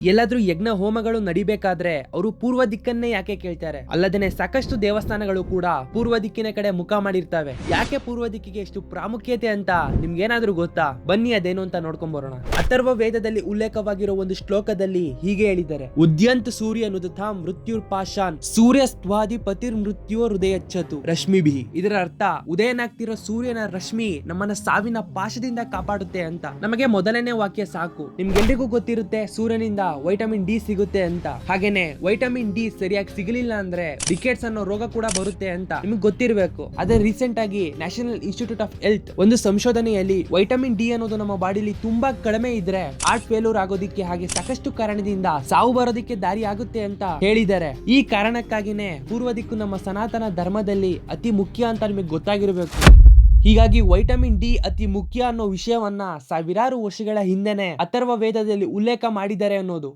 ಎಲ್ಲಾದ್ರೂ ಯಜ್ಞ ಹೋಮಗಳು ನಡಿಬೇಕಾದ್ರೆ ಅವರು ಪೂರ್ವ ದಿಕ್ಕನ್ನೇ ಯಾಕೆ ಕೇಳ್ತಾರೆ? ಅಲ್ಲದೇನೆ ಸಾಕಷ್ಟು ದೇವಸ್ಥಾನಗಳು ಕೂಡ ಪೂರ್ವ ದಿಕ್ಕಿನ ಕಡೆ ಮುಖ ಮಾಡಿರ್ತವೆ. ಯಾಕೆ ಪೂರ್ವ ದಿಕ್ಕಿಗೆ ಎಷ್ಟು ಪ್ರಾಮುಖ್ಯತೆ ಅಂತ ನಿಮ್ಗೇನಾದ್ರೂ ಗೊತ್ತಾ? ಬನ್ನಿ ಅದೇನು ಅಂತ ನೋಡ್ಕೊಂಡ್ ಬರೋಣ. ಅಥರ್ವ ವೇದದಲ್ಲಿ ಉಲ್ಲೇಖವಾಗಿರೋ ಒಂದು ಶ್ಲೋಕದಲ್ಲಿ ಹೀಗೆ ಹೇಳಿದ್ದಾರೆ, ಉದ್ಯಂತ ಸೂರ್ಯ ನುದಥ ಮೃತ್ಯುರ್ ಪಾಶಾನ್ ಸೂರ್ಯ ಸ್ವಾಧಿಪತಿರ್ ಮೃತ್ಯು ಹೃದಯಚ್ಚತು ರಶ್ಮಿಭಿ. ಇದರ ಅರ್ಥ ಉದಯನಾಗ್ತಿರೋ ಸೂರ್ಯನ ರಶ್ಮಿ ನಮ್ಮನ್ನ ಸಾವಿನ ಪಾಶದಿಂದ ಕಾಪಾಡುತ್ತೆ ಅಂತ. ನಮಗೆ ಮೊದಲನೇ ವಾಕ್ಯ ಸಾಕು. ನಿಮ್ಗೆಲ್ರಿಗೂ ಗೊತ್ತಿರುತ್ತೆ ಸೂರ್ಯನಿಂದ ವೈಟಮಿನ್ ಡಿ ಸಿಗುತ್ತೆ ಅಂತ. ಹಾಗೇನೆ ವೈಟಮಿನ್ ಡಿ ಸರಿಯಾಗಿ ಸಿಗಲಿಲ್ಲ ಅಂದ್ರೆ ರಿಕೆಟ್ಸ್ ಅನ್ನೋ ರೋಗ ಕೂಡ ಬರುತ್ತೆ ಅಂತ ನಿಮ್ಗೆ ಗೊತ್ತಿರಬೇಕು. ಅದೇ ರೀಸೆಂಟ್ ಆಗಿ ನ್ಯಾಷನಲ್ ಇನ್ಸ್ಟಿಟ್ಯೂಟ್ ಆಫ್ ಹೆಲ್ತ್ ಒಂದು ಸಂಶೋಧನೆಯಲ್ಲಿ ವೈಟಮಿನ್ ಡಿ ಅನ್ನೋದು ನಮ್ಮ ಬಾಡಿಲಿ ತುಂಬಾ ಕಡಿಮೆ ಇದ್ರೆ ಹಾರ್ಟ್ ಫೇಲ್ಯೂರ್ ಆಗೋದಿಕ್ಕೆ ಹಾಗೆ ಸಾಕಷ್ಟು ಕಾರಣದಿಂದ ಸಾವು ಬರೋದಿಕ್ಕೆ ದಾರಿ ಆಗುತ್ತೆ ಅಂತ ಹೇಳಿದ್ದಾರೆ. ಈ ಕಾರಣಕ್ಕಾಗಿನೇ ಪೂರ್ವ ದಿಕ್ಕು ನಮ್ಮ ಸನಾತನ ಧರ್ಮದಲ್ಲಿ ಅತಿ ಮುಖ್ಯ ಅಂತ ನಿಮಗೆ ಗೊತ್ತಾಗಿರಬೇಕು. ಹೀಗಾಗಿ ವೈಟಮಿನ್ ಡಿ ಅತಿ ಮುಖ್ಯ ಅನ್ನೋ ವಿಷಯವನ್ನ ಸಾವಿರಾರು ವರ್ಷಗಳ ಹಿಂದೆನೆ ಅಥರ್ವ ವೇದದಲ್ಲಿ ಉಲ್ಲೇಖ ಮಾಡಿದ್ದಾರೆ ಅನ್ನೋದು